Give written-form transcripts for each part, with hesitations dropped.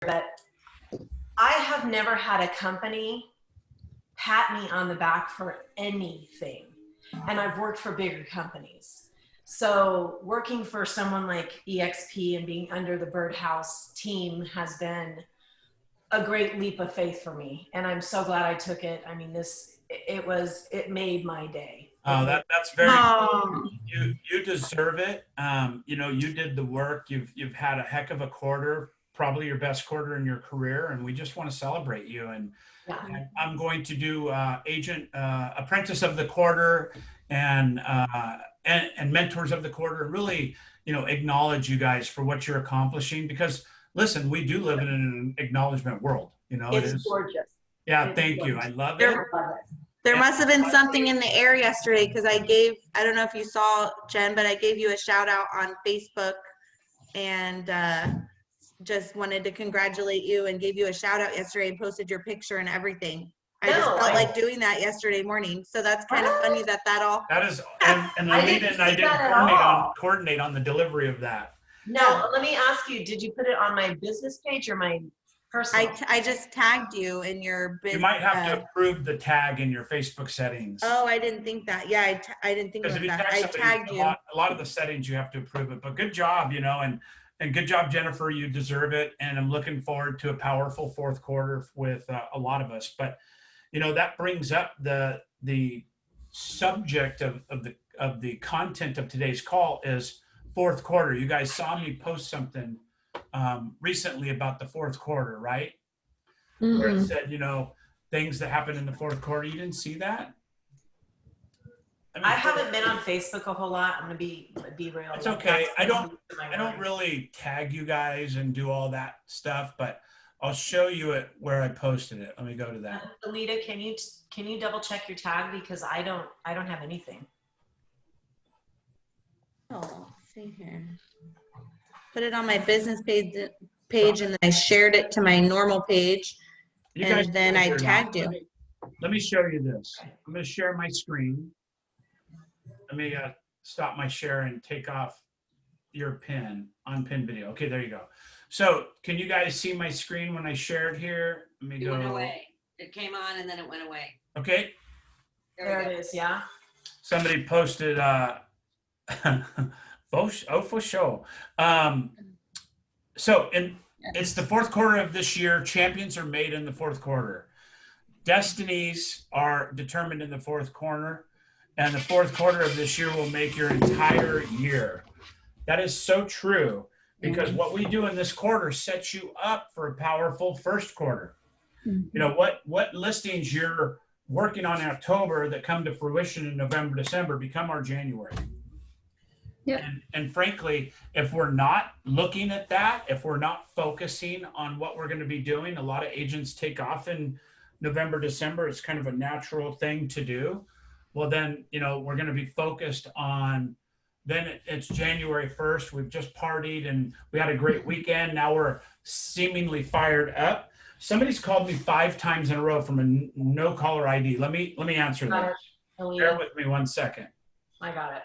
but I have never had a company pat me on the back for anything. And I've worked for bigger companies. So working for someone like EXP and being under the Byrd House team has been a great leap of faith for me. And I'm so glad I took it. I mean, it made my day. Oh, that's very cool. You deserve it. You did the work. You've had a heck of a quarter, probably your best quarter in your career, and we just want to celebrate you. And I'm going to do agent apprentice of the quarter and mentors of the quarter. Really, acknowledge you guys for what you're accomplishing, because listen, we do live in an acknowledgement world. It's gorgeous. Yeah, thank you. I love it. There must have been something in the air yesterday, because I don't know if you saw, Jen, but I gave you a shout out on Facebook, and just wanted to congratulate you and gave you a shout out yesterday and posted your picture and everything. I just felt like doing that yesterday morning. So that's kind of funny that all. That is, and I didn't coordinate on the delivery of that. No, let me ask you, did you put it on my business page or my personal? I just tagged you in your business. You might have to approve the tag in your Facebook settings. Oh, I didn't think that. Yeah, I didn't think about that. I tagged you. A lot of the settings you have to approve it, but good job, and good job, Jennifer. You deserve it, and I'm looking forward to a powerful fourth quarter with a lot of us. But that brings up the subject of the content of today's call is fourth quarter. You guys saw me post something recently about the fourth quarter, right? Mm-hmm. Where it said, things that happen in the fourth quarter. You didn't see that? I haven't been on Facebook a whole lot. I'm gonna be real. It's okay. I don't really tag you guys and do all that stuff, but I'll show you it where I posted it. Let me go to that. Alita, can you double check your tag, because I don't have anything. Oh, let's see here. Put it on my business page, and then I shared it to my normal page, and then I tagged you. Let me show you this. I'm going to share my screen. Let me stop my share and take off your unpin video. Okay, there you go. So can you guys see my screen when I shared here? Let me go. It went away. It came on and then it went away. Okay. There it is. Yeah. Somebody posted, for sure. It's the fourth quarter of this year. Champions are made in the fourth quarter. Destinies are determined in the fourth quarter. And the fourth quarter of this year will make your entire year. That is so true, because what we do in this quarter sets you up for a powerful first quarter. Mm-hmm. What listings you're working on in October that come to fruition in November, December become our January. Yep. And frankly, if we're not looking at that, if we're not focusing on what we're going to be doing, a lot of agents take off in November, December. It's kind of a natural thing to do. Well, then, we're going to be focused on, then it's January 1st. We've just partied and we had a great weekend. Now we're seemingly fired up. Somebody's called me 5 times in a row from a no caller ID. Let me answer that. Bear with me 1 second. I got it.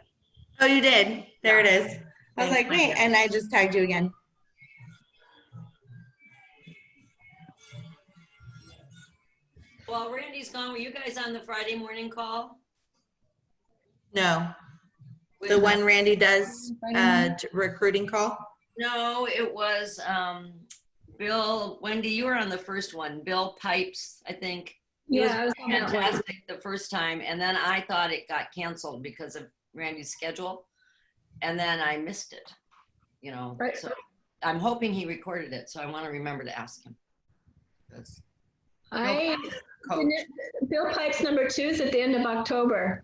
Oh, you did. There it is. I was like, wait, and I just tagged you again. Well, Randy's gone. Were you guys on the Friday morning call? No. The one Randy does recruiting call? No, it was Bill. Wendy, you were on the first one. Bill Pipes, I think. Yeah, I was fantastic the first time, and then I thought it got canceled because of Randy's schedule, and then I missed it. Right. So I'm hoping he recorded it. So I want to remember to ask him. Bill Pipes number 2 is at the end of October.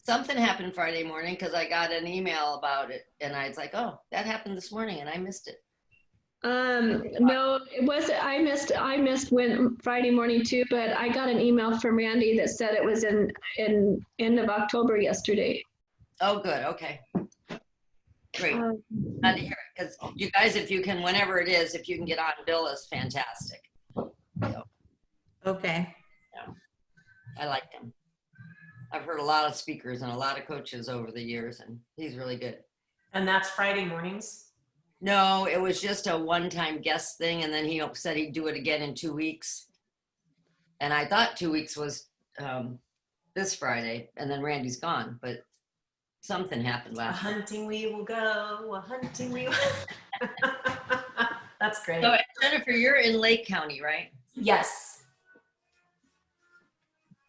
Something happened Friday morning because I got an email about it, and I was like, "Oh, that happened this morning," and I missed it. No, it was. I missed when Friday morning too, but I got an email from Randy that said it was in end of October yesterday. Oh, good. Okay. Great. Glad to hear it, because you guys, if you can, whenever it is, if you can get on, Bill is fantastic. So, okay. Yeah, I liked him. I've heard a lot of speakers and a lot of coaches over the years, and he's really good. And that's Friday mornings? No, it was just a one-time guest thing, and then he said he'd do it again in 2 weeks. And I thought 2 weeks was this Friday, and then Randy's gone, but something happened A last week. hunting we will go, a hunting we will. That's great. So Jennifer, you're in Lake County, right? Yes.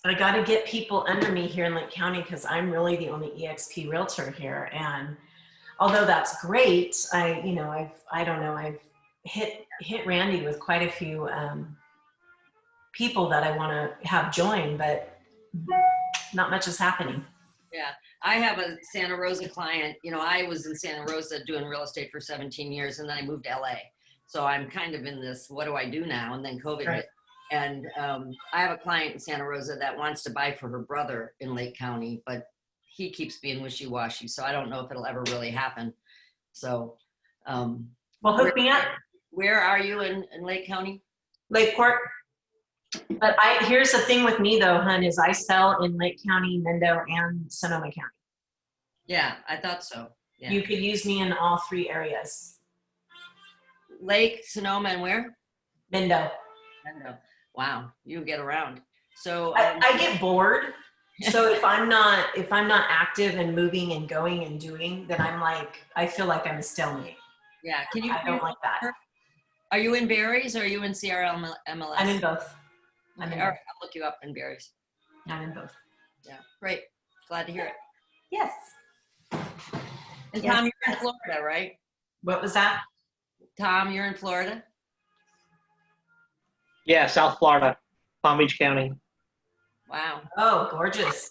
I got to get people under me here in Lake County because I'm really the only EXP realtor here. And although that's great, I've hit Randy with quite a few people that I want to have join, but not much is happening. Yeah, I have a Santa Rosa client. I was in Santa Rosa doing real estate for 17 years, and then I moved to LA. So I'm kind of in this, what do I do now? And then COVID hit. And I have a client in Santa Rosa that wants to buy for her brother in Lake County, but he keeps being wishy-washy. So I don't know if it'll ever really happen. So, well, hook me up. Where are you in Lake County? Lakeport. But here's the thing with me though, hun, is I sell in Lake County, Mendo, and Sonoma County. Yeah, I thought so. Yeah. You could use me in all three areas. Lake, Sonoma, and where? Mendo. Mendo. Wow, you get around. So I get bored. So if I'm not active and moving and going and doing, then I feel like I'm a stalemate. Yeah, I don't like that. Are you in Barry's or are you in CRL MLS? I'm in both. All right, I'll look you up in Barry's. I'm in both. Yeah, great. Glad to hear it. Yes. And Tom, you're in Florida, right? What was that? Tom, you're in Florida? Yeah, South Florida, Palm Beach County. Wow. Oh, gorgeous.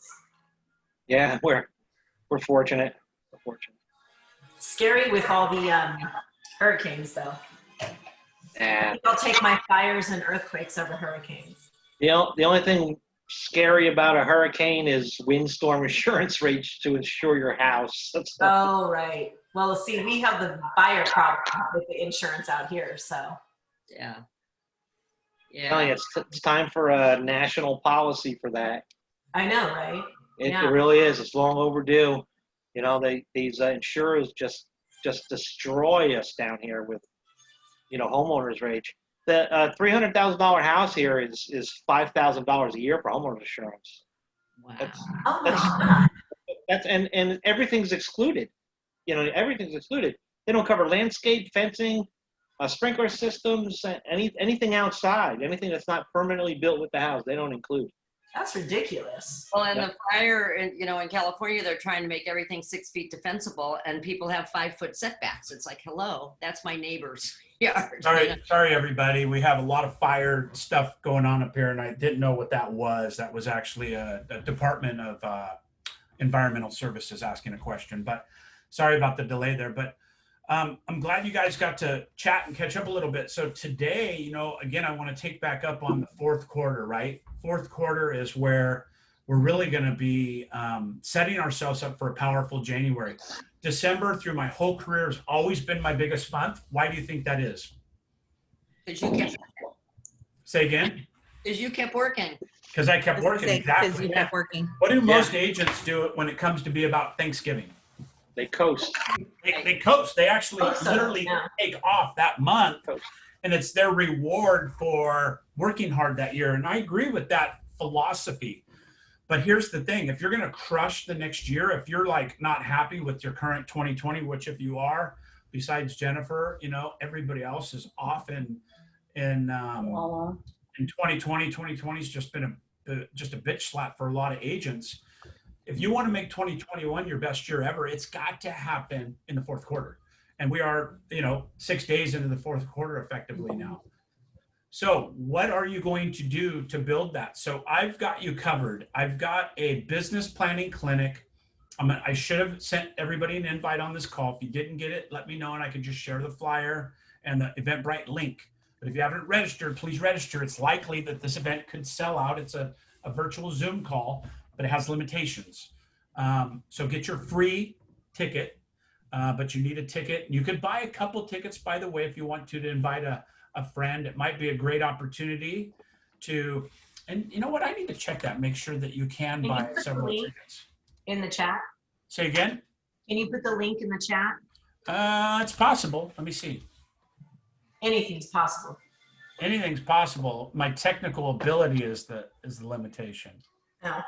Yeah, we're fortunate. We're fortunate. Scary with all the hurricanes, though. And I'll take my fires and earthquakes over hurricanes. the only thing scary about a hurricane is windstorm insurance rates to insure your house. Oh, right. Well, see, we have the fire problem with the insurance out here, so. Yeah. I'm telling you, it's time for a national policy for that. I know, right? It Yeah. really is. It's long overdue. These insurers just destroy us down here with, homeowners rage. The $300,000 house here is $5,000 a year for homeowners insurance. Wow. Oh my God. That's and everything's excluded. Everything's excluded. They don't cover landscape, fencing, sprinkler systems, anything outside, anything that's not permanently built with the house. They don't include. That's ridiculous. Well, and the fire, in California, they're trying to make everything 6 feet defensible, and people have 5-foot setbacks. It's like, hello, that's my neighbor's yard. Sorry, everybody. We have a lot of fire stuff going on up here, and I didn't know what that was. That was actually a Department of Environmental Services asking a question. But sorry about the delay there. But I'm glad you guys got to chat and catch up a little bit. So today, again, I want to take back up on the fourth quarter, right? Fourth quarter is where we're really going to be setting ourselves up for a powerful January. December through my whole career has always been my biggest month. Why do you think that is? Because you kept Say again? Because you kept working. Because I kept working. Because Exactly. you kept working. What do most agents do when it comes to be about Thanksgiving? They coast. They coast. They actually literally take off that month, and it's their reward for working hard that year. And I agree with that philosophy. But here's the thing. If you're going to crush the next year, if you're not happy with your current 2020, which if you are, besides Jennifer, everybody else is off in 2020. 2020 has just been just a bitch slap for a lot of agents. If you want to make 2021 your best year ever, it's got to happen in the fourth quarter. And we are, 6 days into the fourth quarter effectively now. So what are you going to do to build that? So I've got you covered. I've got a business planning clinic. I should have sent everybody an invite on this call. If you didn't get it, let me know and I can just share the flyer and the Eventbrite link. But if you haven't registered, please register. It's likely that this event could sell out. It's a virtual Zoom call, but it has limitations. So get your free ticket, but you need a ticket. You could buy a couple tickets, by the way, if you want to invite a friend. It might be a great opportunity to, and you know what? I need to check that, make sure that you can buy several tickets. In the chat? Say again? Can you put the link in the chat? It's possible. Let me see. Anything's possible. Anything's possible. My technical ability is the limitation. No.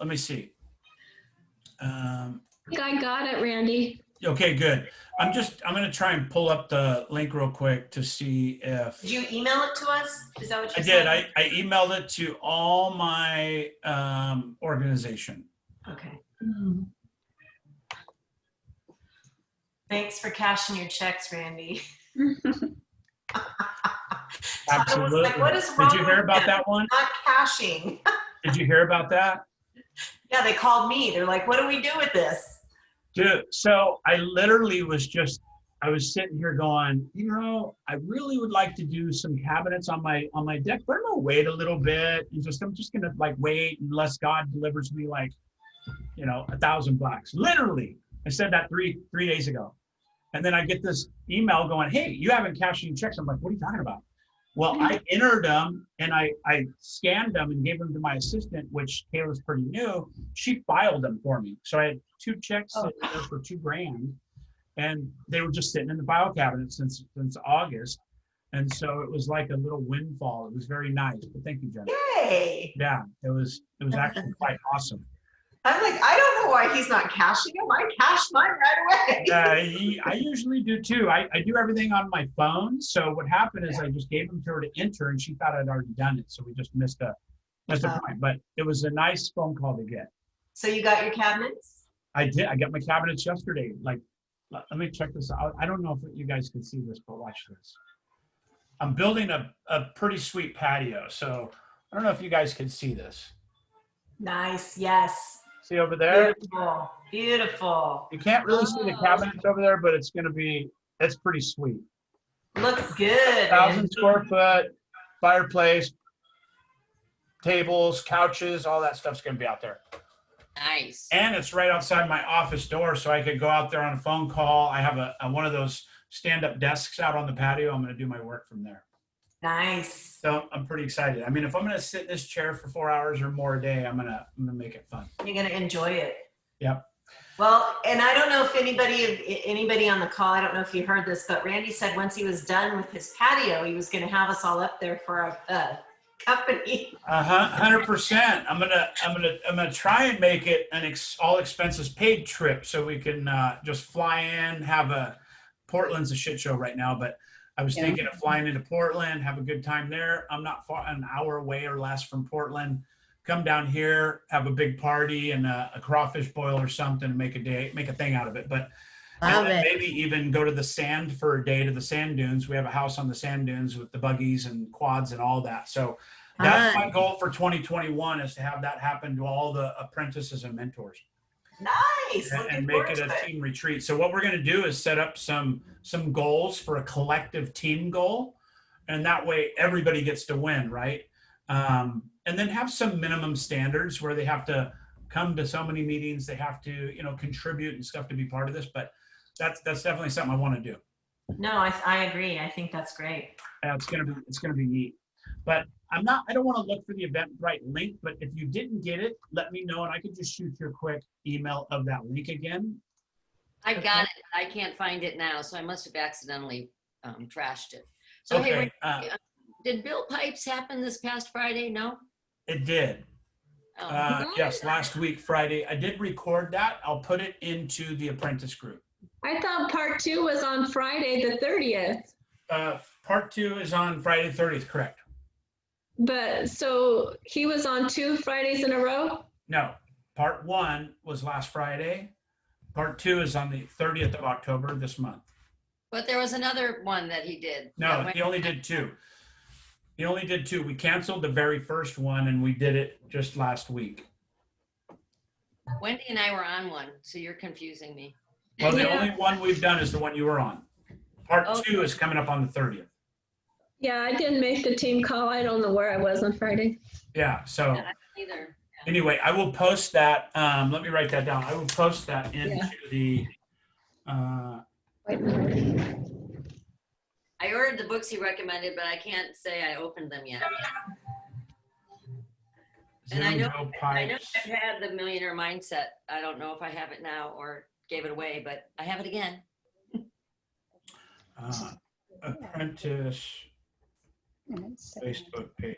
Let me see. I think I got it, Randy. Okay, good. I'm going to try and pull up the link real quick to see if. Did you email it to us? Is that what you I said? did. I emailed it to all my organization. Okay. Thanks for cashing your checks, Randy. Absolutely. Like, what is wrong? Did you hear about him? that one? Not cashing. Did you hear about that? Yeah, they called me. They're like, what do we do with this? Dude, so I literally I was sitting here going, I really would like to do some cabinets on my deck, but I'm gonna wait a little bit and I'm just gonna like wait unless God delivers me like, $1,000. Literally, I said that three days ago, and then I get this email going, "Hey, you haven't cashed any checks." I'm like, "What are you talking about?" Well, I entered them and I scanned them and gave them to my assistant, which Kayla's pretty new. She filed them for me, so I had 2 checks sitting there for $2,000. And they were just sitting in the file cabinet since August. And so it was like a little windfall. It was very nice. But thank you, Jen. Yay! Yeah, it was actually quite awesome. I'm like, I don't know why he's not cashing them. I cashed mine right away. I usually do too. I do everything on my phone. So what happened is I just gave them to her to enter, and she thought I'd already done it. So we just missed a point. But it was a nice phone call to get. So you got your cabinets? I did. I got my cabinets yesterday. Like, let me check this out. I don't know if you guys can see this, but watch this. I'm building a pretty sweet patio. So I don't know if you guys can see this. Nice. Yes. See over there? Beautiful. Beautiful. You can't really see the cabinets over there, but it's pretty sweet. Looks good. 1,000 square foot, fireplace, tables, couches, all that stuff's going to be out there. Nice. And it's right outside my office door, so I could go out there on a phone call. I have one of those stand-up desks out on the patio. I'm going to do my work from there. Nice. So I'm pretty excited. I mean, if I'm going to sit in this chair for 4 hours or more a day, I'm gonna make it fun. You're going to enjoy it. Yep. Well, and I don't know if anybody on the call, I don't know if you heard this, but Randy said once he was done with his patio, he was going to have us all up there for a company. 100%. I'm gonna try and make it an all expenses paid trip so we can just fly in. Portland's a shit show right now, but I was thinking of flying into Portland, have a good time there. I'm not far, an hour away or less from Portland. Come down here, have a big party and a crawfish boil or something, and make a thing out of it. But maybe even go to the sand for a day to the sand dunes. We have a house on the sand dunes with the buggies and quads and all that. So that's my goal for 2021 is to have that happen to all the apprentices and mentors. Nice. And make it a team retreat. So what we're going to do is set up some goals for a collective team goal. And that way everybody gets to win, right? And then have some minimum standards where they have to come to so many meetings, they have to, contribute and stuff to be part of this. But that's definitely something I want to do. No, I agree. I think that's great. It's gonna be neat. But I don't want to look for the Eventbrite link, but if you didn't get it, let me know and I could just shoot you a quick email of that link again. I got it. I can't find it now, so I must have accidentally trashed it. So okay. Hey, did Bill Pipes happen this past Friday? No? It did. Oh. Yes, last week, Friday. I did record that. I'll put it into the apprentice group. I thought part 2 was on Friday the 30th. Part 2 is on Friday the 30th, correct? But so he was on 2 Fridays in a row? No, part 1 was last Friday. Part 2 is on the 30th of October this month. But there was another one that he did. No, he only did 2. He only did 2. We canceled the very first one and we did it just last week. Wendy and I were on one, so you're confusing me. Well, the only one we've done is the one you were on. Part 2 is coming up on the 30th. Yeah, I didn't make the team call. I don't know where I was on Friday. Yeah, so Either. Anyway, I will post that. Let me write that down. I will post that into the. I ordered the books he recommended, but I can't say I opened them yet. And I know I've had the Millionaire Mindset. I don't know if I have it now or gave it away, but I have it again. Apprentice Facebook page.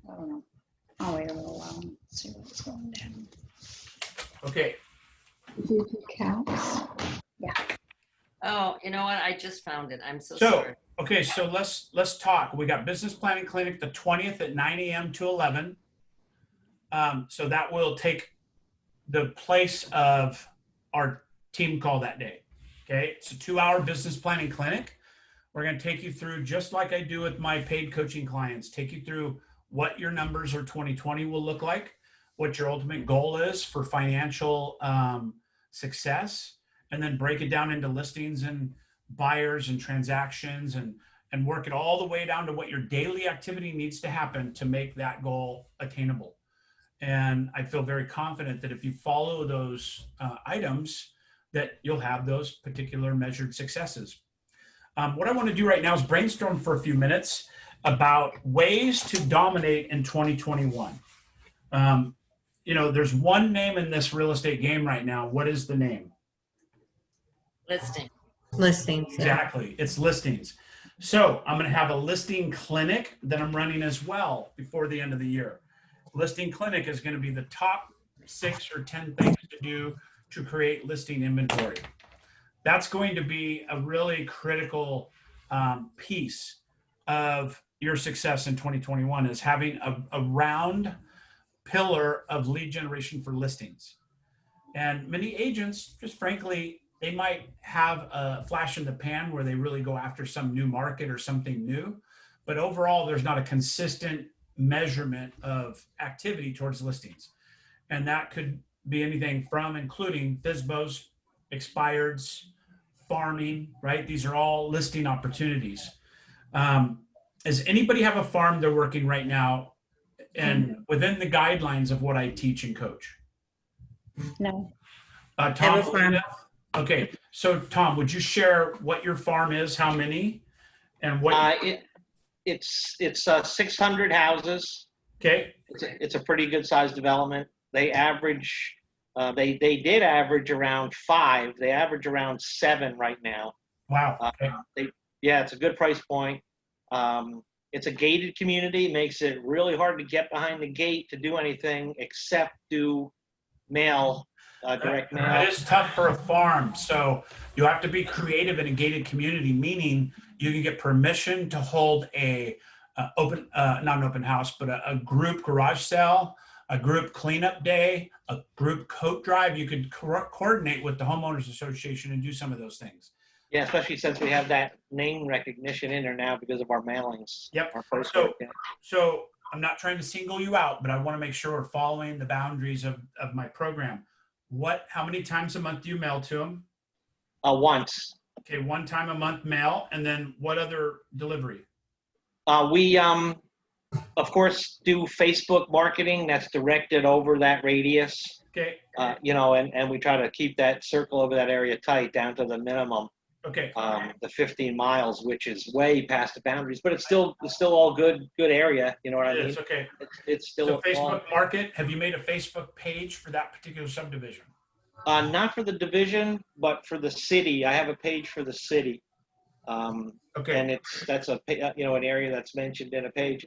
I don't know. I'll wait a little while and see what's going down. Okay. Counts. Oh, you know what? I just found it. I'm so So, sorry. okay, so let's talk. We got business planning clinic the 20th at 9 a.m. to 11. So that will take the place of our team call that day. Okay, it's a 2-hour business planning clinic. We're going to take you through, just like I do with my paid coaching clients, take you through what your numbers for 2020 will look like, what your ultimate goal is for financial success, and then break it down into listings and buyers and transactions and work it all the way down to what your daily activity needs to happen to make that goal attainable. And I feel very confident that if you follow those items, that you'll have those particular measured successes. What I want to do right now is brainstorm for a few minutes about ways to dominate in 2021. You know, there's one name in this real estate game right now. What is the name? Listing. Listings. Yeah. Exactly. It's listings. So I'm going to have a listing clinic that I'm running as well before the end of the year. Listing clinic is going to be the top 6 or 10 things to do to create listing inventory. That's going to be a really critical piece of your success in 2021, is having a round pillar of lead generation for listings. And many agents, just frankly, they might have a flash in the pan where they really go after some new market or something new, but overall there's not a consistent measurement of activity towards listings. And that could be anything from including FSBOs, expireds, farming, right? These are all listing opportunities. Does anybody have a farm they're working right now and within the guidelines of what I teach and coach? No. Tom, okay. So Tom, would you share what your farm is, how many, and what? It's 600 houses. Okay. It's a pretty good sized development. They average, they did average around 5. They average around 7 right now. Wow. Okay. It's a good price point. It's a gated community. It makes it really hard to get behind the gate to do anything except do mail, direct mail. It is tough for a farm. So you have to be creative in a gated community, meaning you can get permission to hold a not an open house, but a group garage sale, a group cleanup day, a group coat drive. You could coordinate with the homeowners association and do some of those things. Yeah, especially since we have that name recognition in there now because of our mailings. Yep. Our so I'm not trying to single you out, but I want to make sure we're following the boundaries of my program. How many times a month do you mail to them? Once. Okay, 1 time a month mail, and then what other delivery? We, of course, do Facebook marketing that's directed over that radius. Okay. And we try to keep that circle over that area tight down to the minimum. Okay. The 15 miles, which is way past the boundaries, but it's still all good area. You know what I mean? It's okay. It's still so Facebook market. Have you made a Facebook page for that particular subdivision? Not for the division, but for the city. I have a page for the city. Okay. And that's an area that's mentioned in a page.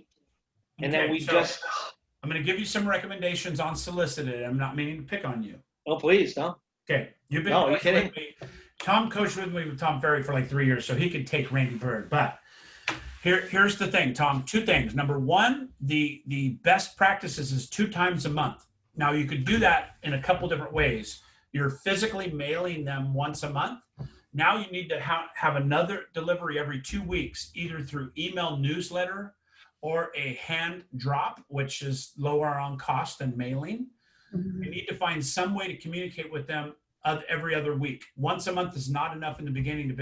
And then I'm going to give you some recommendations unsolicited. I'm not meaning to pick on you. Oh, please, no. Okay. You've been are you kidding? with me. Tom coached with me with Tom Ferry for like 3 years, so he could take Randy Byrd. But here's the thing, Tom. 2 things. Number 1, the best practices is 2 times a month. Now you could do that in a couple different ways. You're physically mailing them once a month. Now you need to have another delivery every 2 weeks, either through email newsletter or a hand drop, which is lower on cost than mailing. Mm-hmm. You need to find some way to communicate with them every other week. Once a month is not enough in the beginning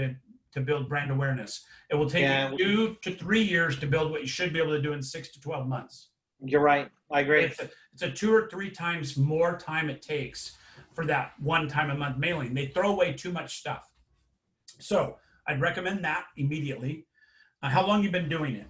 to build brand awareness. It will take you 2 to 3 years to build what you should be able to do in 6 to 12 months. You're right. I agree. It's a 2 or 3 times more time it takes for that 1 time a month mailing. They throw away too much stuff. So I'd recommend that immediately. How long you been doing it?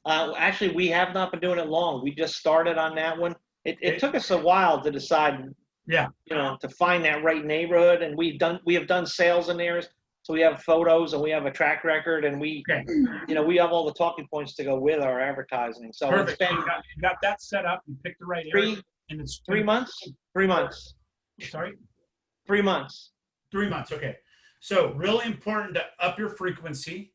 Actually, we have not been doing it long. We just started on that one. It took us a while to decide Yeah. You know, to find that right neighborhood. And we have done sales in there. So we have photos and we have a track record, and we, Okay. you know, we have all the talking points to go with our advertising. So Perfect. it's been You got that set up. You picked the right area. And it's 3 months. 3 months. Sorry? 3 months. 3 months. Okay. So really important to up your frequency.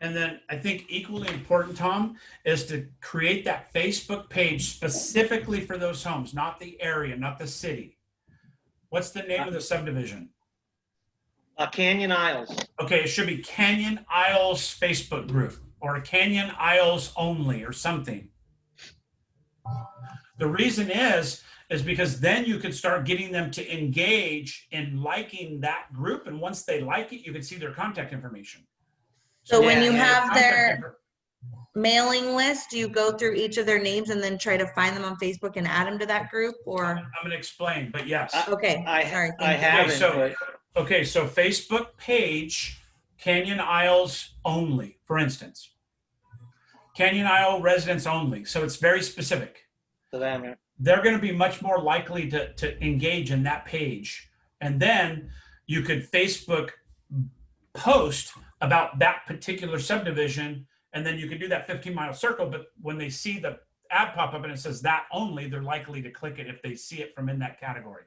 And then I think equally important, Tom, is to create that Facebook page specifically for those homes, not the area, not the city. What's the name of the subdivision? Canyon Isles. Okay, it should be Canyon Isles Facebook group or Canyon Isles only or something. The reason is because then you can start getting them to engage in liking that group. And once they like it, you can see their contact information. So when you Yeah, have their mailing list, do you go through each of their names and then try to find them on Facebook and add them to that group, or? I'm going to explain, but yes. Okay, sorry. I haven't. so- but Okay, so Facebook page, Canyon Isles only, for instance. Canyon Isle residents only. So it's very specific. to them, They're going to be much more likely to engage in that page. And then you could Facebook post about that particular subdivision, and then you could do that 15-mile circle. But when they see the ad pop up and it says that only, they're likely to click it if they see it from in that category.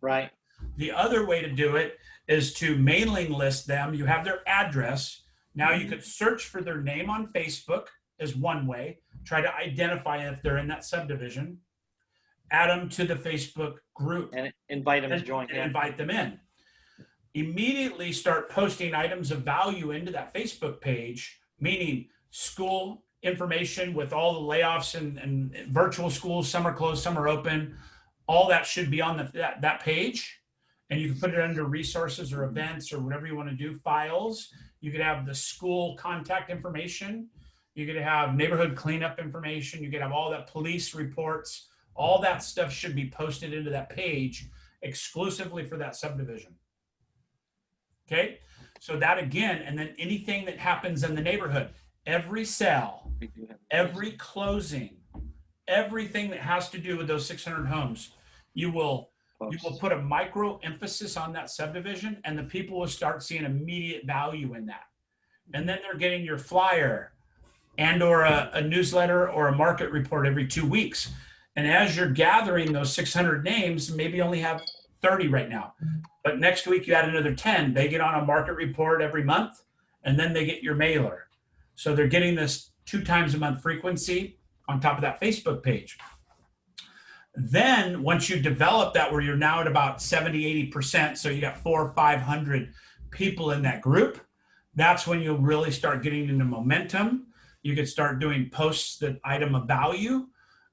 right? The other way to do it is to mailing list them. You have their address. Now you could search for their name on Facebook as one way, try to identify if they're in that subdivision, add them to the Facebook group, And invite them to and join. Yeah. invite them in. Immediately start posting items of value into that Facebook page, meaning school information with all the layoffs and virtual schools, some are closed, some are open. All that should be on that page. And you can put it under resources or events or whatever you want to do, files. You could have the school contact information. You could have neighborhood cleanup information. You could have all that police reports. All that stuff should be posted into that page exclusively for that subdivision. Okay, so that again, and then anything that happens in the neighborhood, every sale, every closing, everything that has to do with those 600 homes, you will put a micro emphasis on that subdivision, and the people will start seeing immediate value in that. And then they're getting your flyer and or a newsletter or a market report every 2 weeks. And as you're gathering those 600 names, maybe you only have 30 right now, but next week you add another 10. They get on a market report every month, and then they get your mailer. So they're getting this 2 times a month frequency on top of that Facebook page. Then once you develop that, where you're now at about 70, 80%, so you got 400 or 500 people in that group, that's when you'll really start getting into momentum. You could start doing posts that item of value.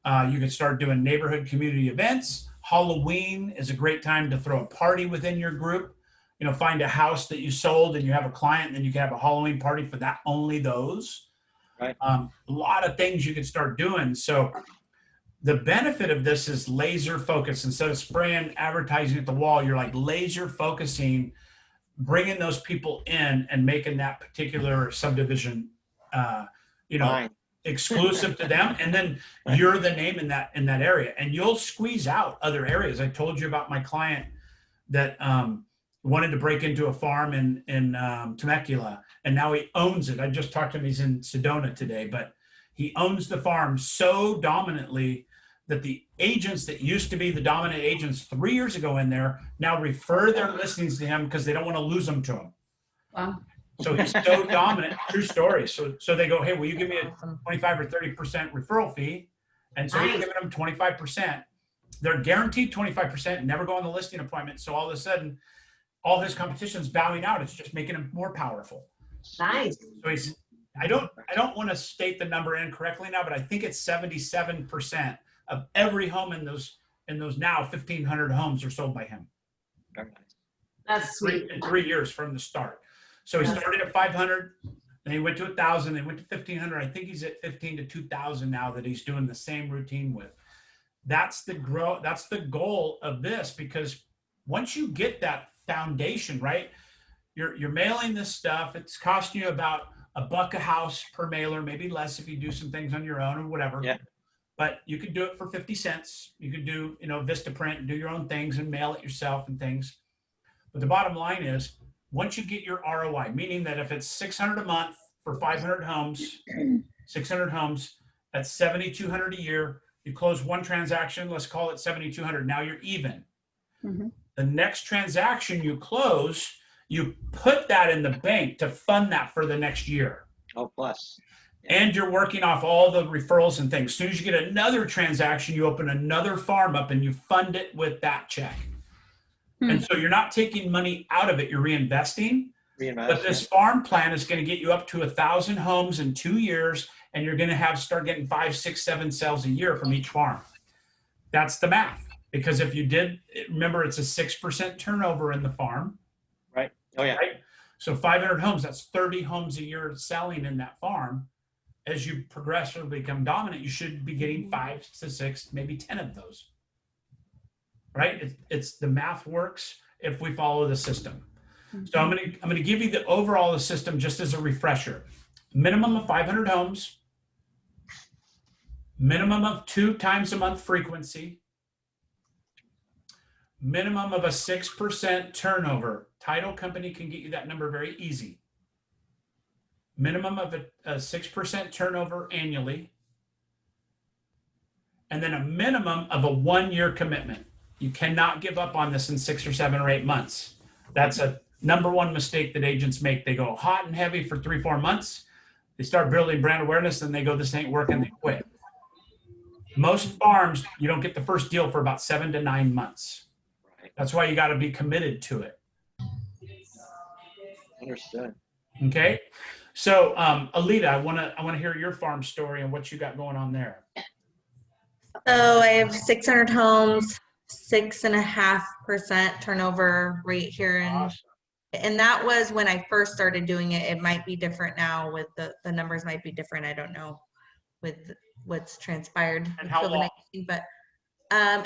You could start doing neighborhood community events. Halloween is a great time to throw a party within your group. You know, find a house that you sold and you have a client, and then you can have a Halloween party for that, only those. Right. A lot of things you can start doing. So the benefit of this is laser focus. Instead of spraying advertising at the wall, you're like laser focusing, bringing those people in and making that particular subdivision, Fine. exclusive to them. And then you're the name in that area, and you'll squeeze out other areas. I told you about my client that wanted to break into a farm in Temecula, and now he owns it. I just talked to him. He's in Sedona today, but he owns the farm so dominantly that the agents that used to be the dominant agents 3 years ago in there now refer their listings to him because they don't want to lose them to him. Wow. So he's so dominant. True story. So they go, hey, will you give me a 25 or 30% referral fee? And so he's giving them 25%. They're guaranteed 25%, never go on the listing appointment. So all of a sudden, all his competition's bowing out. It's just making him more powerful. Nice. So he's, I don't want to state the number incorrectly now, but I think it's 77% of every home in those now 1,500 homes are sold by him. That's sweet. In 3 years from the start. So he started at 500, then he went to 1,000, then went to 1,500. I think he's at 15 to 2,000 now that he's doing the same routine with. That's the goal of this, because once you get that foundation, right, you're mailing this stuff. It's costing you about $1 a house per mailer, maybe less if you do some things on your own or whatever. Yeah. but you could do it for 50 cents. You could do, Vistaprint and do your own things and mail it yourself and things. But the bottom line is, once you get your ROI, meaning that if it's 600 a month for 500 homes, 600 homes, that's 7,200 a year. You close one transaction, let's call it 7,200. Now you're even. The next transaction you close, you put that in the bank to fund that for the next year. Oh, plus. And you're working off all the referrals and things. As soon as you get another transaction, you open another farm up and you fund it with that check. And so you're not taking money out of it, you're reinvesting. But this farm plan is going to get you up to 1,000 homes in 2 years, and you're going to start getting 5, 6, 7 sales a year from each farm. That's the math. Because if you did, remember, it's a 6% turnover in the farm. Right. Oh, yeah. Right? So 500 homes, that's 30 homes a year selling in that farm. As you progressively become dominant, you should be getting 5 to 6, maybe 10 of those. Right? It's the math works if we follow the system. So I'm gonna give you the overall the system just as a refresher. Minimum of 500 homes, minimum of 2 times a month frequency, minimum of a 6% turnover. Title company can get you that number very easy. Minimum of a 6% turnover annually, and then a minimum of a 1-year commitment. You cannot give up on this in 6 or 7 or 8 months. That's a number one mistake that agents make. They go hot and heavy for 3, 4 months. They start building brand awareness, and they go, this ain't working, they quit. Most farms, you don't get the first deal for about 7 to 9 months. That's why you got to be committed to it. Understood. Okay. So, Alita, I want to hear your farm story and what you got going on there. So I have 600 homes, 6.5% turnover rate here Awesome. and that was when I first started doing it. It might be different now with the numbers might be different. I don't know with what's transpired And with how long? COVID-19, but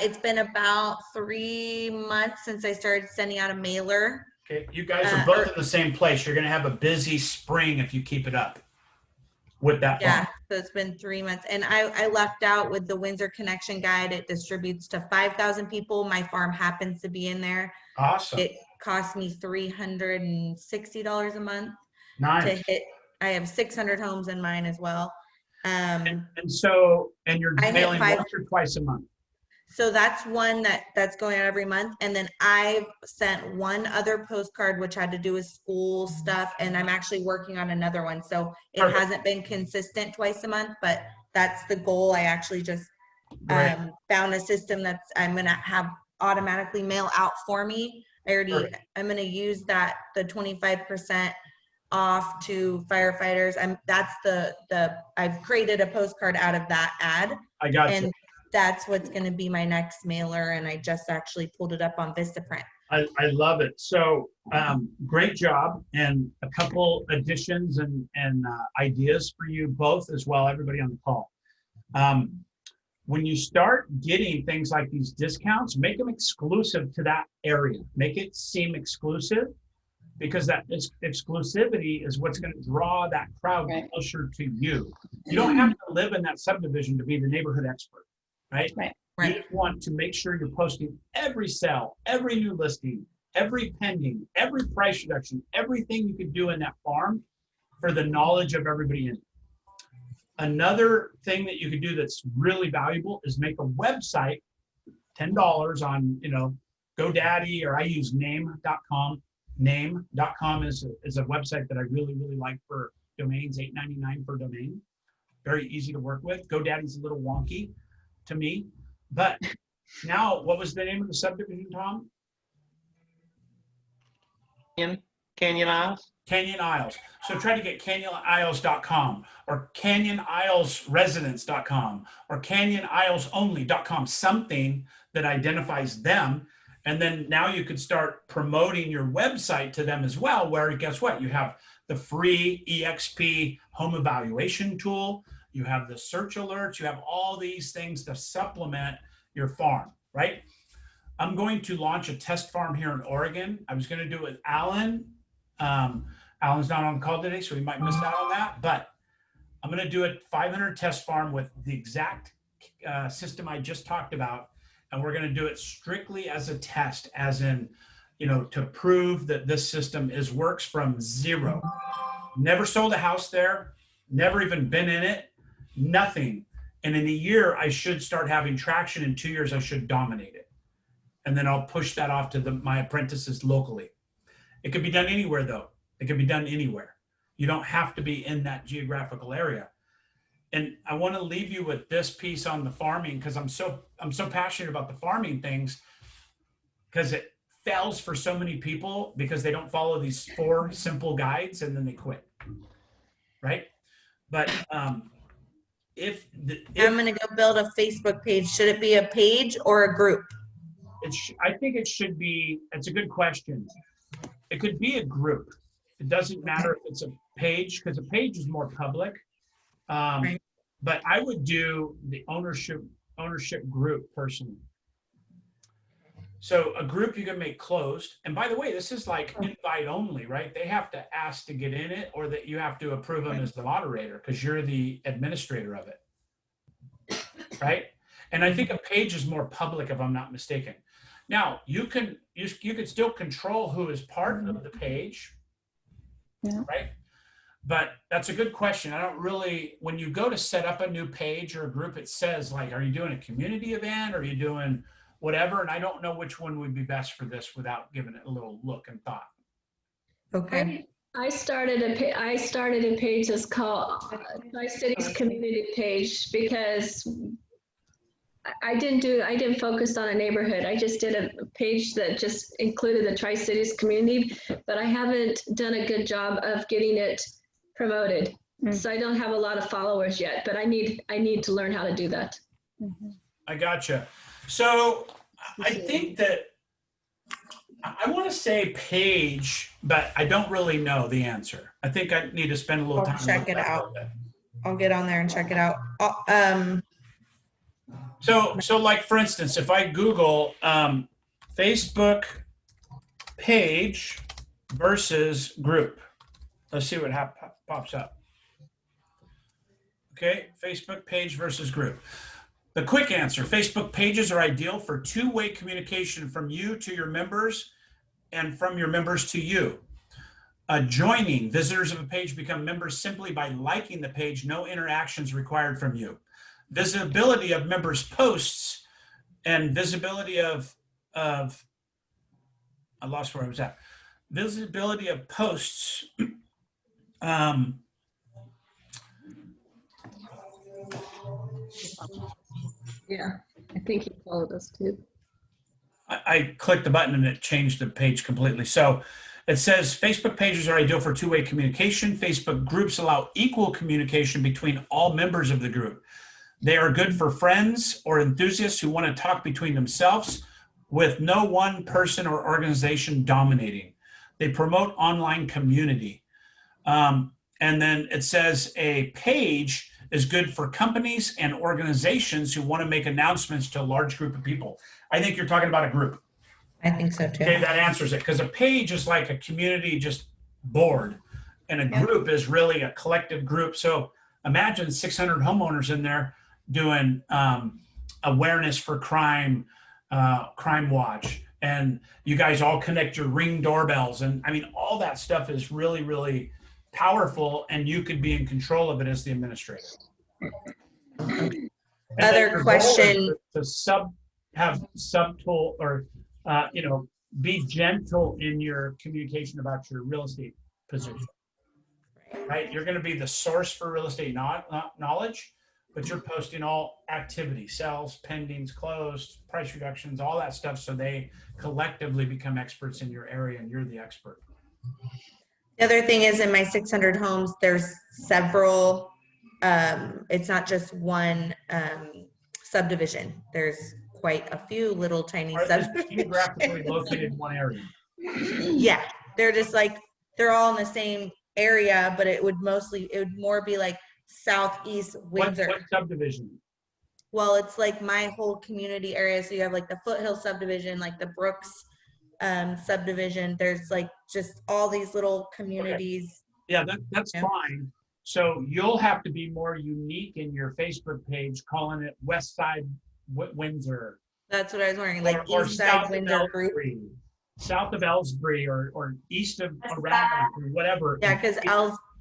it's been about 3 months since I started sending out a mailer. Okay, you guys are both in the same place. You're going to have a busy spring if you keep it up with that farm. Yeah, so it's been 3 months. And I lucked out with the Windsor Connection Guide. It distributes to 5,000 people. My farm happens to be in there. Awesome. It cost me $360 a month Nice. to hit. I have 600 homes in mine as well. And you're I hit mailing 5 once or twice a month. So that's one that's going out every month. And then I've sent one other postcard, which had to do with school stuff. And I'm actually working on another one. So it Perfect. hasn't been consistent twice a month, but that's the goal. I actually just Great. found a system that's I'm going to have automatically mail out for me. I'm going to use that, the 25% off to firefighters. I've created a postcard out of that ad. I got and you. That's what's going to be my next mailer, and I just actually pulled it up on Vistaprint. I love it. So great job, and a couple additions and ideas for you both as well, everybody on the call. When you start getting things like these discounts, make them exclusive to that area. Make it seem exclusive, because that exclusivity is what's going to draw that crowd closer to you. You don't have to live in that subdivision to be the neighborhood expert, right? You just want to make sure you're posting every sale, every new listing, every pending, every price reduction, everything you could do in that farm for the knowledge of everybody in it. Another thing that you could do that's really valuable is make a website, $10 on, GoDaddy, or I use name.com. Name.com is a website that I really, really like for domains, $8.99 per domain. Very easy to work with. GoDaddy's a little wonky to me. But now, what was the name of the subdivision, Tom? Canyon Isles? Canyon Isles. So try to get canyonislescom or canyonisleresidence.com or canyonislesonly.com, something that identifies them. And then now you could start promoting your website to them as well, where guess what? You have the free EXP home evaluation tool. You have the search alerts. You have all these things to supplement your farm, right? I'm going to launch a test farm here in Oregon. I was going to do it with Alan. Alan's not on the call today, so we might miss out on that. But I'm going to do a 500 test farm with the exact system I just talked about, and we're going to do it strictly as a test, as in, you know, to prove that this system works from zero. Never sold a house there, never even been in it, nothing. And in a year, I should start having traction. In 2 years, I should dominate it. And then I'll push that off to my apprentices locally. It could be done anywhere, though. It can be done anywhere. You don't have to be in that geographical area. And I want to leave you with this piece on the farming, because I'm so passionate about the farming things, because it fails for so many people because they don't follow these 4 simple guides and then they quit. Right? But I'm going to go build a Facebook page. Should it be a page or a group? I think it should be. It's a good question. It could be a group. It doesn't matter if it's a page, because a page is more public. Right. But I would do the ownership group personally. So a group you can make closed. And by the way, this is like invite only, right? They have to ask to get in it, or that you have to approve them as the moderator because you're the administrator of it, right? And I think a page is more public, if I'm not mistaken. Now, you can still control who is part of the page, right? But that's a good question. I don't really, when you go to set up a new page or a group, it says like, are you doing a community event? Or are you doing whatever? And I don't know which one would be best for this without giving it a little look and thought. Okay. I started a page that's called Tri-Cities Community Page, because I didn't focus on a neighborhood. I just did a page that just included the Tri-Cities community, but I haven't done a good job of getting it promoted. So I don't have a lot of followers yet, but I need to learn how to do that. I gotcha. So I think that I want to say page, but I don't really know the answer. I think I need to spend a little time. Check it out. I'll get on there and check it out. So like, for instance, if I Google Facebook page versus group, let's see what pops up. Okay, Facebook page versus group. The quick answer: Facebook pages are ideal for two-way communication from you to your members and from your members to you. Joining: visitors of a page become members simply by liking the page. No interactions required from you. Visibility of members' posts and visibility of I lost where I was at. Visibility of posts. Yeah, I think he followed us too. I clicked the button and it changed the page completely. So it says Facebook pages are ideal for two-way communication. Facebook groups allow equal communication between all members of the group. They are good for friends or enthusiasts who want to talk between themselves with no one person or organization dominating. They promote online community. And then it says a page is good for companies and organizations who want to make announcements to a large group of people. I think you're talking about a group. I think so too. Okay, that answers it, because a page is like a community just board, and a group is really a collective group. So imagine 600 homeowners in there doing awareness for crime, crime watch, and you guys all connect your Ring doorbells. And I mean, all that stuff is really, really powerful, and you could be in control of it as the administrator. Other question. To have subtle or, be gentle in your communication about your real estate position, right? You're going to be the source for real estate knowledge, but you're posting all activity, sales, pendings, closed, price reductions, all that stuff. So they collectively become experts in your area and you're the expert. The other thing is, in my 600 homes, there's several, it's not just one subdivision. There's quite a few little tiny subdivisions. Geographically located in one area. Yeah, they're just like, they're all in the same area, but it would more be like Southeast Windsor. What subdivision? Well, it's like my whole community area. So you have like the Foothill subdivision, like the Brooks subdivision. There's like just all these little communities. Okay. Yeah, that's fine. So you'll have to be more unique in your Facebook page, calling it West Side Windsor. That's what I was wondering, like or East Side south Windsor of group. Ellsbury, south of Ellsbury, or east of That's Arabic, or whatever. Yeah, because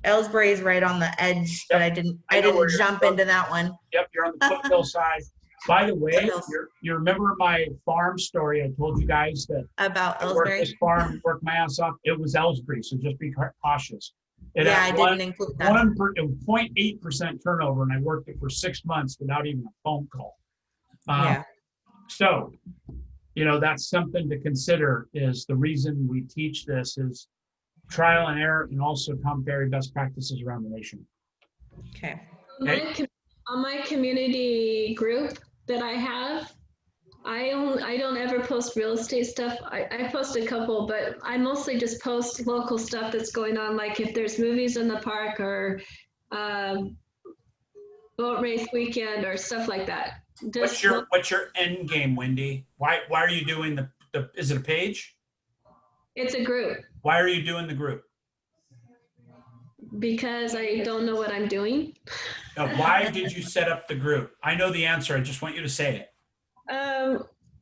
Ellsbury is right on the edge, but I didn't I know where didn't you're jump from. into that one. Yep, you're on the foothill side. By the way, Foothills. you remember my farm story? I told you guys that About I worked Ellsbury. this farm, worked my ass off. It was Ellsbury, so just be cautious. It Yeah, I had didn't include that. 0.8% turnover, and I worked it for 6 months without even a phone call. Yeah. So, that's something to consider. Is the reason we teach this is trial and error, and also Tom Ferry best practices around the nation. Okay. On my community group that I have, I don't ever post real estate stuff. I post a couple, but I mostly just post local stuff that's going on, like if there's movies in the park or boat race weekend or stuff like that. What's your end game, Wendy? Why are you doing the is it a page? It's a group. Why are you doing the group? Because I don't know what I'm doing. Now, why did you set up the group? I know the answer. I just want you to say it.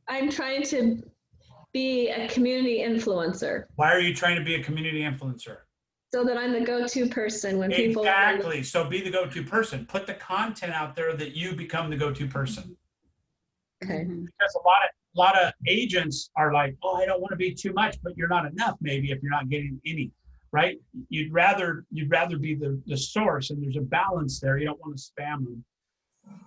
I'm trying to be a community influencer. Why are you trying to be a community influencer? So that I'm the go-to person when people. Exactly. So be the go-to person. Put the content out there that you become the go-to person. Okay. Because a lot of agents are like, oh, I don't want to be too much, but you're not enough. Maybe if you're not getting any, right? You'd rather be the source, and there's a balance there. You don't want to spam them,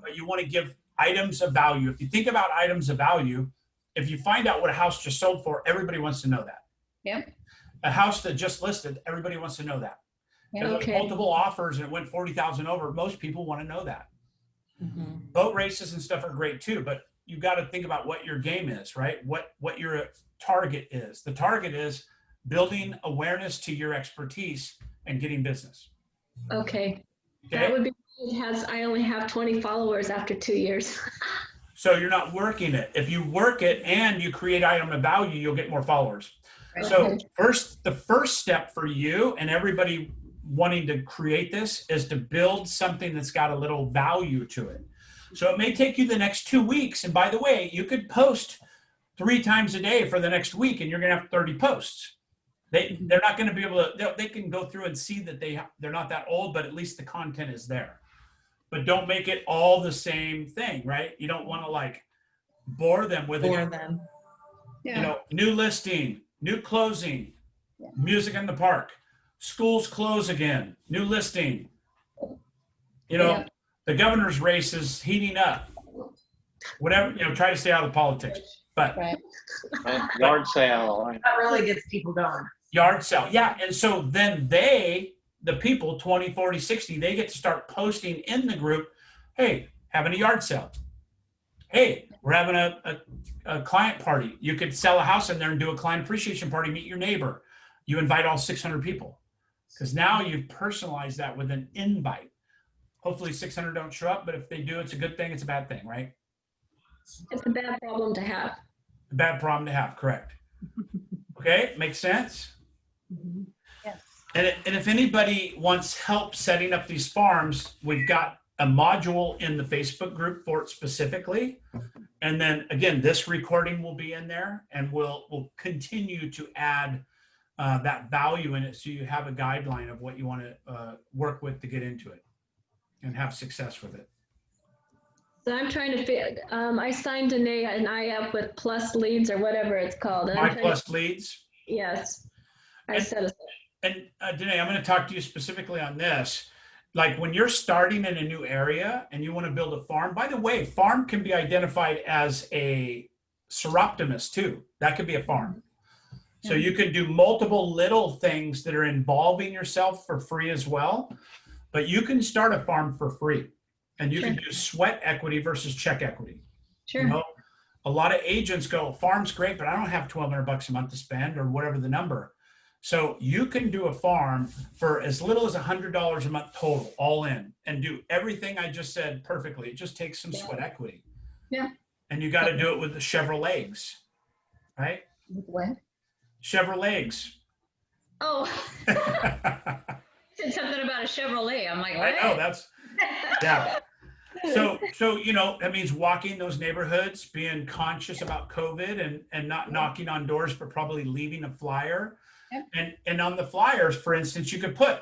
but you want to give items of value. If you think about items of value, if you find out what a house just sold for, everybody wants to know that. Yep. A house that just listed, everybody wants to know that. If there's multiple offers and it went 40,000 over, most people want to know that. Mm-hmm. Boat races and stuff are great too, but you got to think about what your game is, right? What your target is. The target is building awareness to your expertise and getting business. Okay. That would be. I only have 20 followers after 2 years. So you're not working it. If you work it and you create item of value, you'll get more followers. Right. So the first step for you and everybody wanting to create this is to build something that's got a little value to it. So it may take you the next 2 weeks. And by the way, you could post 3 times a day for the next week, and you're going to have 30 posts. They're not going to be able to, they can go through and see that they're not that old, but at least the content is there. But don't make it all the same thing, right? You don't want to bore them with them. Yeah. New listing, new closing, music in the park, schools close again, new listing. The governor's race is heating up. Whatever, try to stay out of politics. But Right. Yard sale. That really gets people going. Yard sale, yeah. And so then the people 20, 40, 60, they get to start posting in the group, hey, having a yard sale. Hey, we're having a client party. You could sell a house in there and do a client appreciation party, meet your neighbor. You invite all 600 people. Because now you've personalized that with an invite. Hopefully 600 don't show up, but if they do, it's a good thing, it's a bad thing, right? It's a bad problem to have. A bad problem to have, correct. Okay, makes sense? Yes. And if anybody wants help setting up these farms, we've got a module in the Facebook group for it specifically. And then again, this recording will be in there, and we'll continue to add that value in it, so you have a guideline of what you want to work with to get into it and have success with it. So I'm trying to I signed an I-up with Plus Leads or whatever it's called. And My Plus Leads. Yes. And Danae, I'm going to talk to you specifically on this. Like when you're starting in a new area and you want to build a farm, by the way, farm can be identified as a seroptimus too. That could be a farm. So you can do multiple little things that are involving yourself for free as well, but you can start a farm for free, and you can do sweat equity versus check equity. Sure. A lot of agents go, farm's great, but I don't have $1,200 a month to spend or whatever the number. So you can do a farm for as little as $100 a month total, all in, and do everything I just said perfectly. It just takes some sweat equity. Yeah. And you got to do it with the Chevrolets, right? With what? Chevrolets. Oh. Said something about a Chevrolet. I'm like, I what? know that's, yeah. So, that means walking those neighborhoods, being conscious about COVID and not knocking on doors, but probably leaving a flyer. Yep. And on the flyers, for instance, you could put,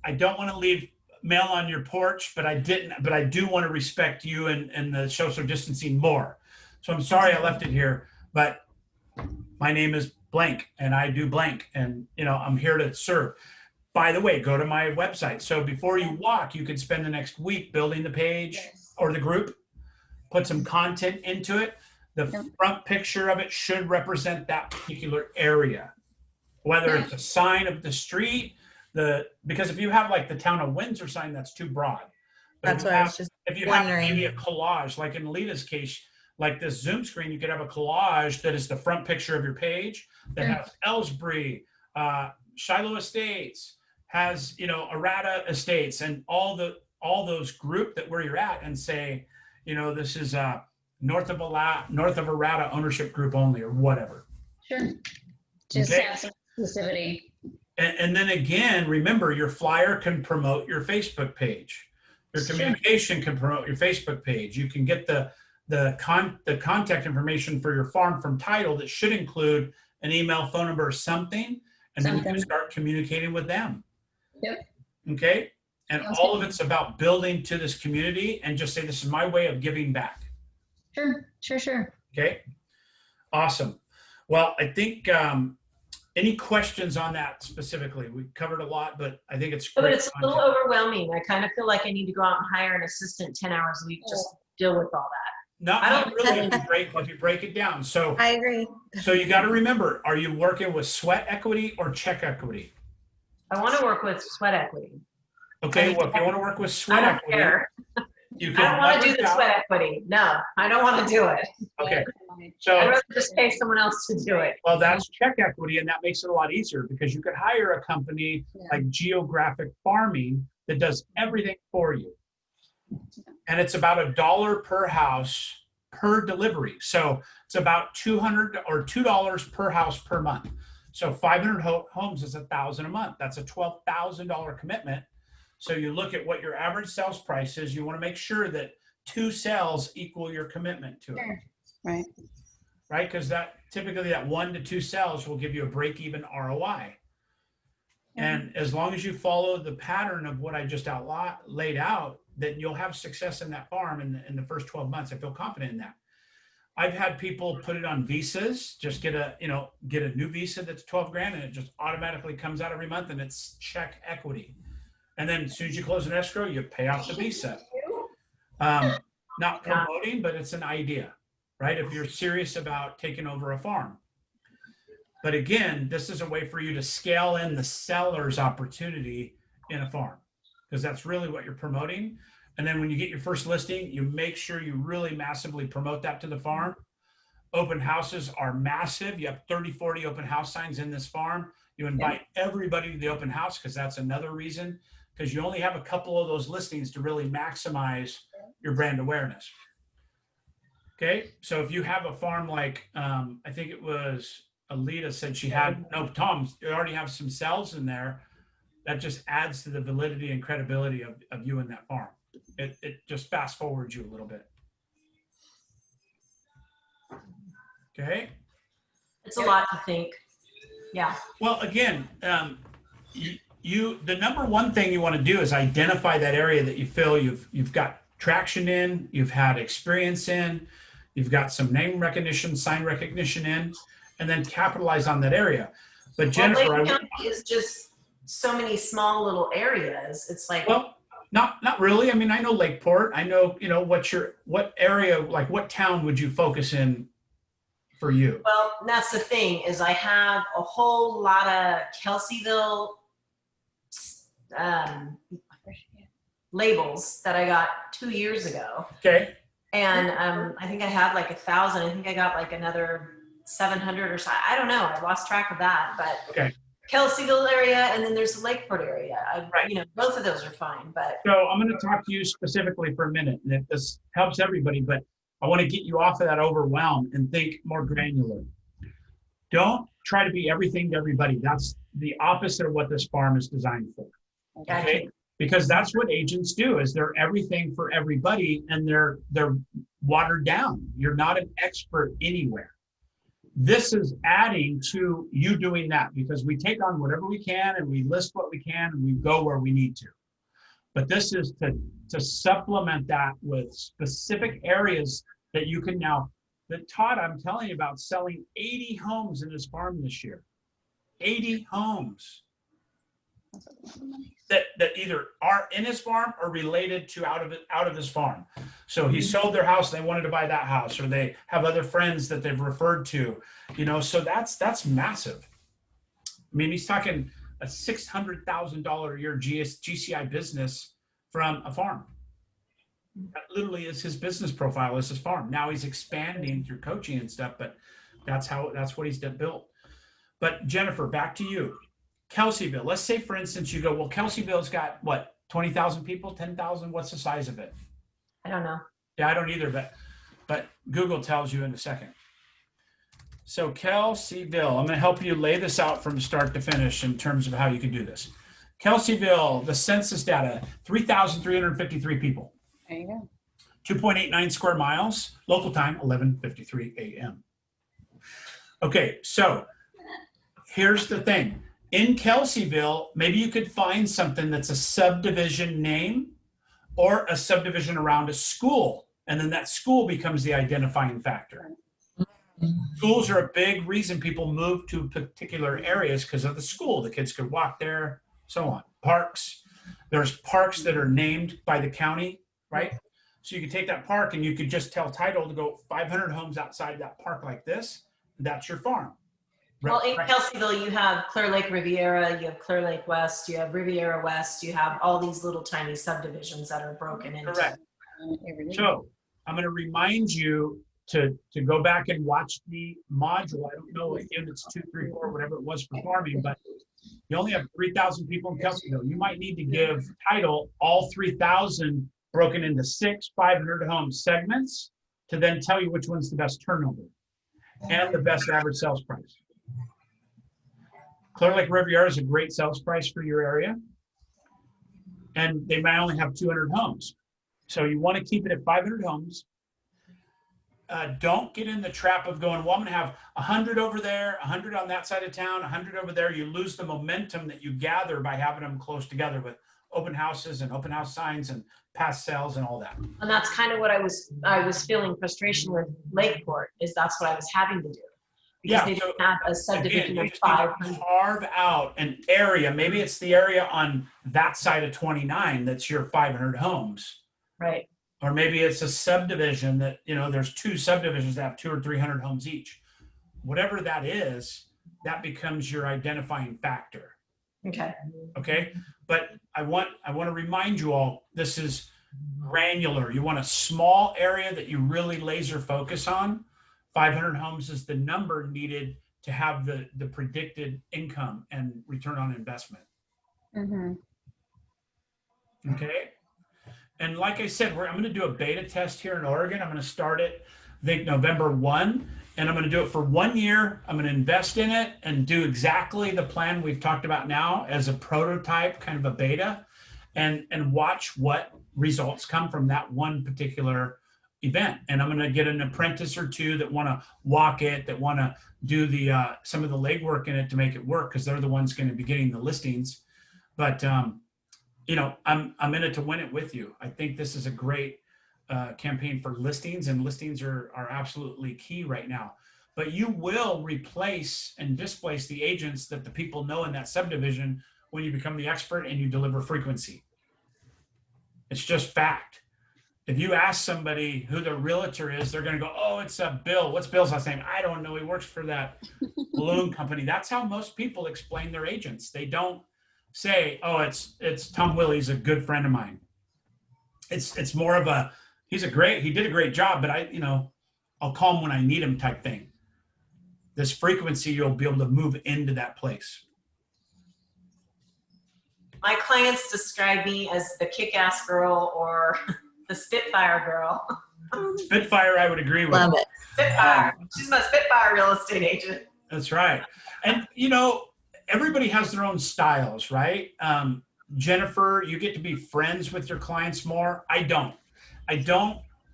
I don't want to leave mail on your porch, but I do want to respect you and the social distancing more. So I'm sorry I left it here, but my name is blank and I do blank, and I'm here to serve. By the way, go to my website. So before you walk, you could spend the next week building the page or the group, put some content into it. The front picture of it should represent that particular area, whether it's a sign of the street, because if you have like the town of Windsor sign, that's too broad. But That's what I was just if you wondering. have maybe a collage, like in Lita's case, like this Zoom screen, you could have a collage that is the front picture of your page that has Ellsbury, Shiloh Estates, has Arata Estates, and all those group that where you're at, and say, this is north of Arata ownership group only, or whatever. Sure. Just Okay. have some exclusivity. And then again, remember, your flyer can promote your Facebook page. Your communication can promote your Facebook page. You can get the contact information for your farm from title that should include an email, phone number, or something, and then you can start communicating with them. Yep. Okay. And all of it's about building to this community, and just say, this is my way of giving back. Sure. Okay. Awesome. Well, I think any questions on that specifically? We covered a lot, but I think it's great. But it's a little overwhelming. I kind of feel like I need to go out and hire an assistant 10 hours a week just to deal with all that. Not really if you break it down. So I agree. So you got to remember, are you working with sweat equity or check equity? I want to work with sweat equity. Okay, well, if you want to work with sweat I don't equity, care. you I can don't want to do leverage the out- sweat equity. No, I don't want to do it. Okay, I'd so rather just pay someone else to do it. well, that's check equity, and that makes it a lot easier, because you could hire a company like Geographic Farming that does everything for you, and it's about $1 per house per delivery. So it's about $200 or $2 per house per month. So 500 homes is $1,000 a month. That's a $12,000 commitment. So you look at what your average sales price is. You want to make sure that 2 sales equal your commitment to it. Right. Right? Because that typically that 1 to 2 sales will give you a break-even ROI. And as long as you follow the pattern of what I just laid out, then you'll have success in that farm in the first 12 months. I feel confident in that. I've had people put it on visas, just get a new visa that's 12 grand, and it just automatically comes out every month, and it's check equity. And then as soon as you close an escrow, you pay off the visa. Not promoting, but it's an idea, right? If you're serious about taking over a farm. But again, this is a way for you to scale in the seller's opportunity in a farm, because that's really what you're promoting. And then when you get your first listing, you make sure you really massively promote that to the farm. Open houses are massive. You have 30, 40 open house signs in this farm. You invite everybody to the open house, because that's another reason, because you only have a couple of those listings to really maximize your brand awareness. Okay, so if you have a farm like, I think it was Alita said she had, no, Tom, you already have some cells in there, that just adds to the validity and credibility of you in that farm. It just fast forwards you a little bit. Okay. It's a lot to think. Yeah. Well, again, the number one thing you want to do is identify that area that you feel you've got traction in, you've had experience in, you've got some name recognition, sign recognition in, and then capitalize on that area. But Jennifer, Lake County is just so many small little areas. It's like, well, not really. I mean, I know Lakeport. I know, what area, like what town would you focus in for you? well, that's the thing, is I have a whole lot of Kelseyville labels that I got 2 years ago. Okay. And I think I had like 1,000. I think I got like another 700 or so. I don't know. I lost track of that. But Okay. Kelseyville area, and then there's the Lakeport area. Right. Both of those are fine. But So I'm going to talk to you specifically for a minute, and if this helps everybody, but I want to get you off of that overwhelm and think more granular. Don't try to be everything to everybody. That's the opposite of what this farm is designed for. Okay, because that's what agents do, is they're everything for everybody, and they're watered down. You're not an expert anywhere. This is adding to you doing that, because we take on whatever we can and we list what we can and we go where we need to. But this is to supplement that with specific areas that you can now, that Todd, I'm telling you about selling 80 homes in his farm this year. 80 homes that either are in his farm or related to out of his farm. So he sold their house, they wanted to buy that house, or they have other friends that they've referred to, so that's massive. I mean, he's talking a $600,000 a year GCI business from a farm. That literally is his business profile, is his farm. Now he's expanding through coaching and stuff, but that's what he's built. But Jennifer, back to you. Kelseyville, let's say, for instance, you go, well, Kelseyville's got what, 20,000 people, 10,000? What's the size of it? I don't know. Yeah, I don't either, but Google tells you in a second. So Kelseyville, I'm going to help you lay this out from start to finish in terms of how you can do this. Kelseyville, the census data, 3,353 people. There you go. 2.89 square miles, local time, 11:53 a.m. Okay, so here's the thing. In Kelseyville, maybe you could find something that's a subdivision name or a subdivision around a school, and then that school becomes the identifying factor. Schools are a big reason people move to particular areas, because of the school. The kids could walk there, so on. Parks. There's parks that are named by the county, right? So you could take that park and you could just tell title to go 500 homes outside of that park like this. That's your farm. Well, in Kelseyville, you have Clear Lake Riviera, you have Clear Lake West, you have Riviera West, you have all these little tiny subdivisions that are broken into. Correct. So I'm going to remind you to go back and watch the module. I don't know if units 2, 3, 4, whatever it was for farming, but you only have 3,000 people in Kelseyville. You might need to give title all 3,000 broken into 6 500 home segments to then tell you which one's the best turnover and the best average sales price. Clear Lake Riviera is a great sales price for your area, and they might only have 200 homes. So you want to keep it at 500 homes. Don't get in the trap of going, well, I'm going to have 100 over there, 100 on that side of town, 100 over there. You lose the momentum that you gather by having them close together with open houses and open house signs and past sales and all that. And that's kind of what I was feeling frustration with Lakeport, is that's what I was having to do. Because they didn't have a subdivision of 500. Carve out an area. Maybe it's the area on that side of 29 that's your 500 homes. Right. Or maybe it's a subdivision that, there's 2 subdivisions that have 200 or 300 homes each. Whatever that is, that becomes your identifying factor. Okay. Okay. But I want to remind you all, this is granular. You want a small area that you really laser focus on. 500 homes is the number needed to have the predicted income and return on investment. Mm-hmm. Okay. And like I said, I'm going to do a beta test here in Oregon. I'm going to start it, I think, November 1, and I'm going to do it for 1 year. I'm going to invest in it and do exactly the plan we've talked about now as a prototype, kind of a beta, and watch what results come from that one particular event. And I'm going to get an apprentice or 2 that want to walk it, that want to do some of the legwork in it to make it work, because they're the ones going to be getting the listings. But I'm in it to win it with you. I think this is a great campaign for listings, and listings are absolutely key right now. But you will replace and displace the agents that the people know in that subdivision when you become the expert and you deliver frequency. It's just fact. If you ask somebody who the realtor is, they're going to go, oh, it's Bill. What's Bill's last name? I don't know. He works for that balloon company. That's how most people explain their agents. They don't say, oh, it's Tom Willie. He's a good friend of mine. It's more of a, he did a great job, but I'll call him when I need him type thing. This frequency, you'll be able to move into that place. My clients describe me as the kick-ass girl or the Spitfire girl. Spitfire, I would agree with. Love it. Spitfire. She's my Spitfire real estate agent. That's right. And, everybody has their own styles, right? Jennifer, you get to be friends with your clients more. I don't,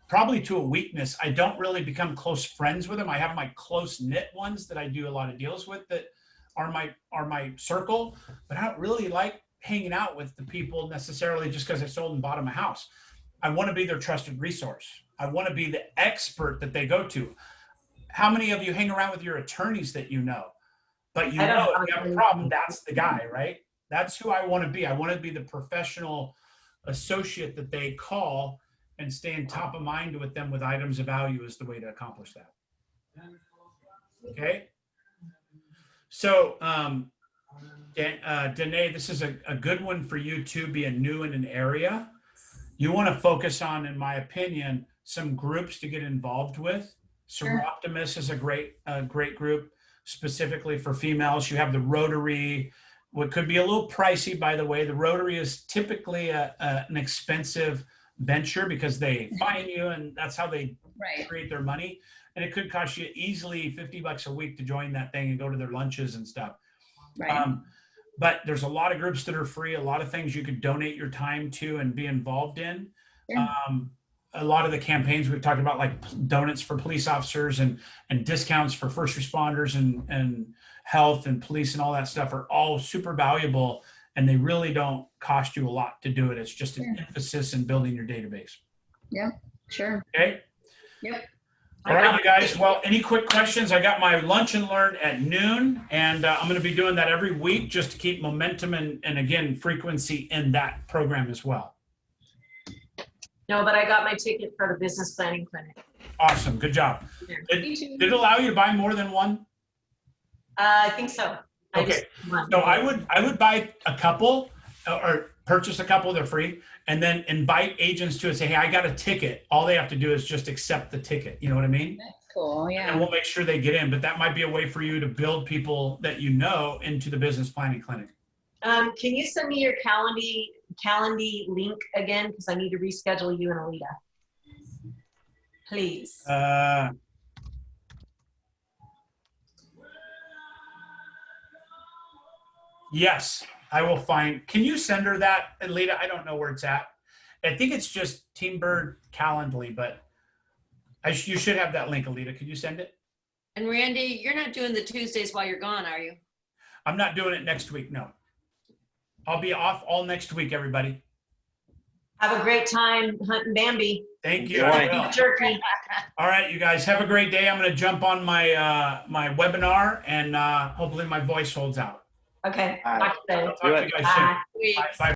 probably to a weakness. I don't really become close friends with them. I have my close knit ones that I do a lot of deals with that are my circle, but I don't really like hanging out with the people necessarily just because I sold and bought them a house. I want to be their trusted resource. I want to be the expert that they go to. How many of you hang around with your attorneys that you know? But you know, if you have a problem, that's the guy, right? That's who I want to be. I want to be the professional associate that they call and staying top of mind with them with items of value is the way to accomplish that. Okay. So, Danae, this is a good one for you too, being new in an area. You want to focus on, in my opinion, some groups to get involved with. Seroptimus is a great group specifically for females. You have the Rotary, what could be a little pricey, by the way. The Rotary is typically an expensive venture because they fine you, and that's how they create their money. And it could cost you easily $50 a week to join that thing and go to their lunches and stuff. But there's a lot of groups that are free, a lot of things you could donate your time to and be involved in. A lot of the campaigns we've talked about, like donuts for police officers and discounts for first responders and health and police and all that stuff, are all super valuable, and they really don't cost you a lot to do it. It's just an emphasis in building your database. Yeah, sure. Okay. Yep. All right, you guys. Well, any quick questions? I got my lunch and learn at noon, and I'm going to be doing that every week just to keep momentum and again, frequency in that program as well. No, but I got my ticket for the business planning clinic. Awesome. Good job. Did it allow you to buy more than one? I think so. Okay. So I would buy a couple or purchase a couple, they're free, and then invite agents to it. Say, hey, I got a ticket. All they have to do is just accept the ticket. You know what I mean? That's cool. Yeah. And we'll make sure they get in. But that might be a way for you to build people that you know into the business planning clinic. Can you send me your Calendly link again? Because I need to reschedule you and Alita. Please. Yes, I will find. Can you send her that, Alita? I don't know where it's at. I think it's just Team Byrd Calendly, but you should have that link, Alita. Could you send it? And Randy, you're not doing the Tuesdays while you're gone, are you? I'm not doing it next week, no. I'll be off all next week, everybody. Have a great time hunting Bambi. Thank you. Turkey. All right, you guys, have a great day. I'm going to jump on my my webinar, and hopefully my voice holds out. Okay. All right. Talk to you later. I'll talk to you guys soon. Bye. Bye.